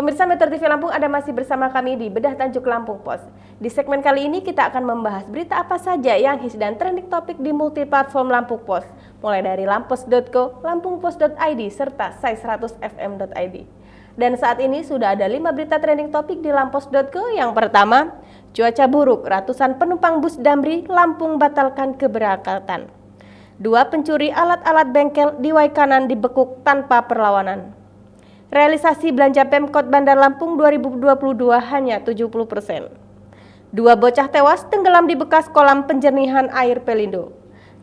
Pemirsa Metro TV Lampung, Anda masih bersama kami di Bedah Tanjuk Lampung Pos. Di segmen kali ini kita akan membahas berita apa saja yang hits dan trending topik di multiplatform Lampung Pos, mulai dari lampos.co, lampungpos.id, serta sai100fm.id. Dan saat ini sudah ada 5 berita trending topik di lampos.co. Yang pertama, cuaca buruk, ratusan penumpang bus Damri Lampung batalkan keberangkatan. 2. Pencuri alat-alat bengkel di Waikanan dibekuk tanpa perlawanan. Realisasi belanja Pemkot Bandar Lampung 2022 hanya 70%. 2 bocah tewas tenggelam di bekas kolam penjernihan air Pelindo.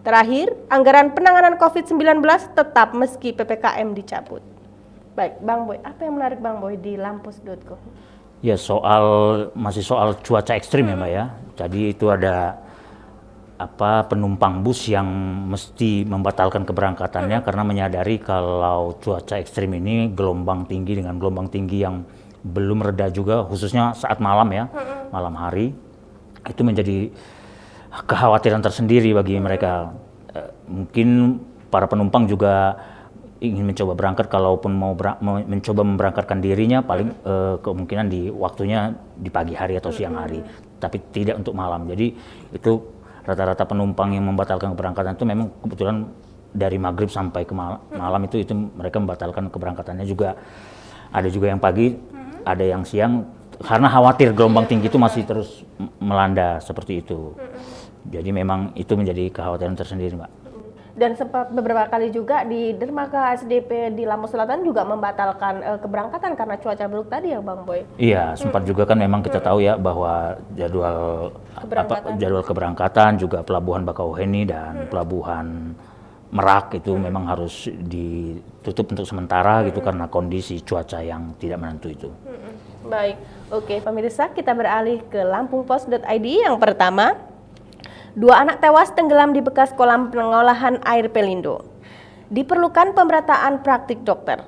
Terakhir, anggaran penanganan COVID-19 tetap meski PPKM dicabut. Baik, Bang Boy, apa yang menarik Bang Boy di lampus.co? Ya, masih soal cuaca ekstrim ya Mbak ya. Jadi itu ada penumpang bus yang mesti membatalkan keberangkatannya karena menyadari kalau cuaca ekstrim ini gelombang tinggi dengan gelombang tinggi yang belum reda juga, khususnya saat malam ya, malam hari, itu menjadi kekhawatiran tersendiri bagi mereka. Mungkin para penumpang juga ingin mencoba berangkat, kalaupun mau mencoba memberangkatkan dirinya paling kemungkinan di waktunya di pagi hari atau siang hari, tapi tidak untuk malam. Jadi itu rata-rata penumpang yang membatalkan keberangkatan itu memang kebetulan dari maghrib sampai ke malam itu mereka membatalkan keberangkatannya juga. Ada juga yang pagi, ada yang siang, karena khawatir gelombang tinggi itu masih terus melanda seperti itu. Jadi memang itu menjadi kekhawatiran tersendiri, Mbak. Dan sempat beberapa kali juga di Dermaga SDP di Lampung Selatan juga membatalkan keberangkatan karena cuaca buruk tadi ya Bang Boy. Iya, sempat juga kan memang kita tahu ya bahwa jadwal keberangkatan juga pelabuhan Bakauheni dan pelabuhan Merak itu memang harus ditutup untuk sementara gitu karena kondisi cuaca yang tidak menentu itu. Baik, oke pemirsa, kita beralih ke lampungpos.id. Yang pertama, 2 anak tewas tenggelam di bekas kolam pengolahan air Pelindo. Diperlukan pemerataan praktik dokter.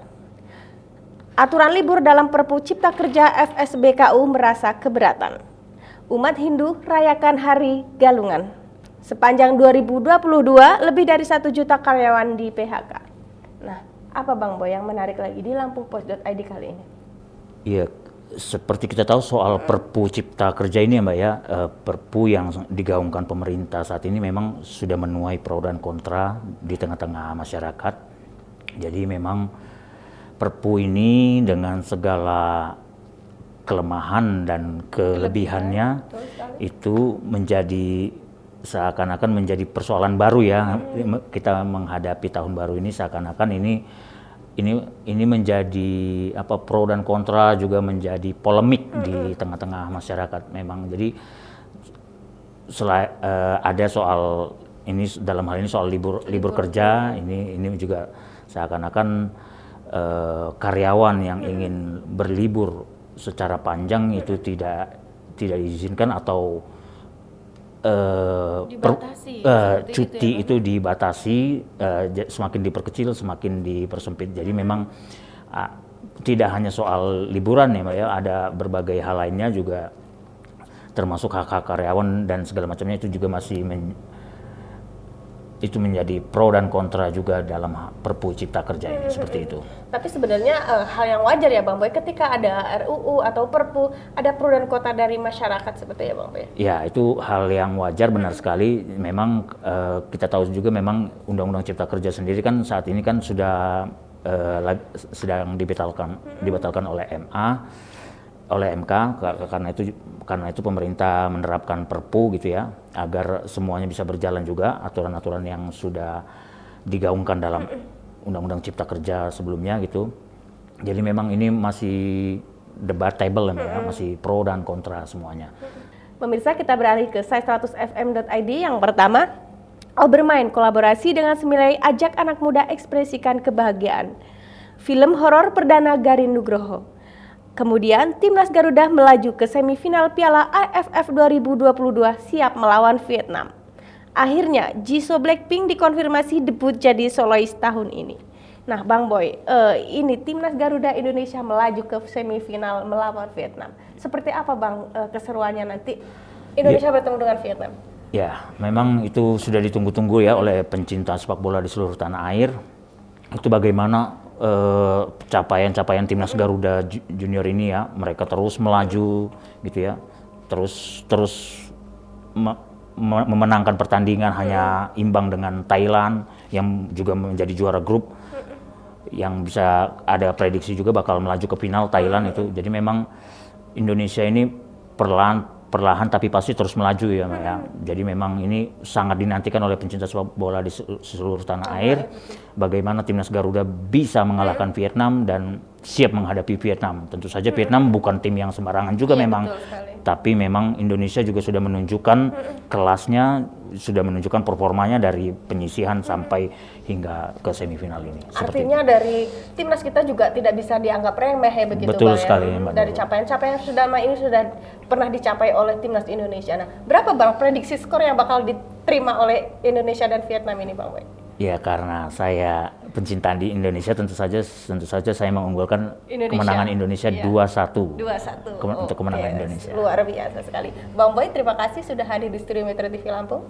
Aturan libur dalam Perpu Cipta Kerja FSBKU merasa keberatan. Umat Hindu rayakan Hari Galungan. Sepanjang 2022, lebih dari 1 juta karyawan di PHK. Nah, apa Bang Boy yang menarik lagi di lampungpos.id kali ini? Iya, seperti kita tahu soal Perpu Cipta Kerja ini ya Mbak ya, Perpu yang digaungkan pemerintah saat ini memang sudah menuai pro dan kontra di tengah-tengah masyarakat. Jadi memang Perpu ini dengan segala kelemahan dan kelebihannya itu menjadi seakan-akan menjadi persoalan baru ya. Kita menghadapi tahun baru ini seakan-akan ini menjadi pro dan kontra, juga menjadi polemik di tengah-tengah masyarakat memang. Jadi ada soal ini, dalam hal ini soal libur kerja, ini juga seakan-akan karyawan yang ingin berlibur secara panjang itu tidak diizinkan atau cuti itu dibatasi, semakin diperkecil semakin dipersempit. Jadi memang tidak hanya soal liburan ya Mbak ya, ada berbagai hal lainnya juga, termasuk hak-hak karyawan dan segala macamnya itu juga masih itu menjadi pro dan kontra juga dalam Perpu Cipta Kerja ini, seperti itu. Tapi sebenarnya hal yang wajar ya Bang Boy, ketika ada RUU atau Perpu, ada pro dan kontra dari masyarakat seperti ya Bang Boy? Ya, itu hal yang wajar, benar sekali. Memang kita tahu juga memang Undang-Undang Cipta Kerja sendiri kan saat ini kan sudah sedang dibatalkan oleh MK, karena itu pemerintah menerapkan Perpu gitu ya, agar semuanya bisa berjalan juga, aturan-aturan yang sudah digaungkan dalam Undang-Undang Cipta Kerja sebelumnya gitu. Jadi memang ini masih debatable ya, masih pro dan kontra semuanya. Pemirsa, kita beralih ke sai100fm.id. Yang pertama, Obermain kolaborasi dengan Semilai ajak anak muda ekspresikan kebahagiaan. Film horor perdana Garin Nugroho. Kemudian, Timnas Garuda melaju ke semifinal Piala AFF 2022 siap melawan Vietnam. Akhirnya, Jisoo Blackpink dikonfirmasi debut jadi solois tahun ini. Nah, Bang Boy, ini Timnas Garuda Indonesia melaju ke semifinal melawan Vietnam. Seperti apa Bang keseruannya nanti Indonesia bertemu dengan Vietnam? Ya, memang itu sudah ditunggu-tunggu ya oleh pencinta sepak bola di seluruh tanah air. Itu bagaimana capaian-capaian timnas Garuda Junior ini ya, mereka terus melaju gitu ya, terus memenangkan pertandingan hanya imbang dengan Thailand yang juga menjadi juara grup, yang bisa ada prediksi juga bakal melaju ke final Thailand itu. Jadi memang Indonesia ini perlahan tapi pasti terus melaju ya, Mbak ya. Jadi memang ini sangat dinantikan oleh pencinta sepak bola di seluruh tanah air. Bagaimana timnas Garuda bisa mengalahkan Vietnam dan siap menghadapi Vietnam. Tentu saja Vietnam bukan tim yang sembarangan juga memang, tapi memang Indonesia juga sudah menunjukkan kelasnya, sudah menunjukkan performanya dari penyisihan sampai hingga ke semifinal ini. Artinya dari timnas kita juga tidak bisa dianggap remeh ya begitu, Betul Bang, sekali, ya? Mbak Dari Nurul. capaian-capaian yang sudah pernah dicapai oleh timnas Indonesia. Nah, berapa Bang prediksi skor yang bakal diterima oleh Indonesia dan Vietnam ini, Bang Boy? Ya karena saya pencinta di Indonesia, tentu saja saya mengunggulkan Indonesia. kemenangan Indonesia Iya. 2-1. 2-1 Untuk kemenangan Indonesia. Luar biasa sekali. Bang Boy, terima kasih sudah hadir di studio Metro TV Lampung.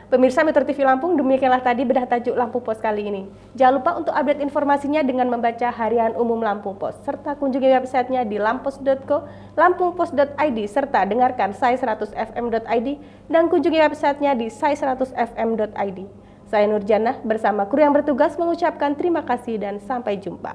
Pemirsa Metro TV Lampung, demikianlah tadi bedah tajuk Lampung Pos kali ini. Jangan lupa untuk update informasinya dengan membaca Harian Umum Lampung Pos, serta kunjungi websitenya di lampos.co, lampungpos.id, serta dengarkan sai100fm.id dan kunjungi websitenya di sai100fm.id. Saya Nurjana bersama kru yang bertugas mengucapkan terima kasih dan sampai jumpa.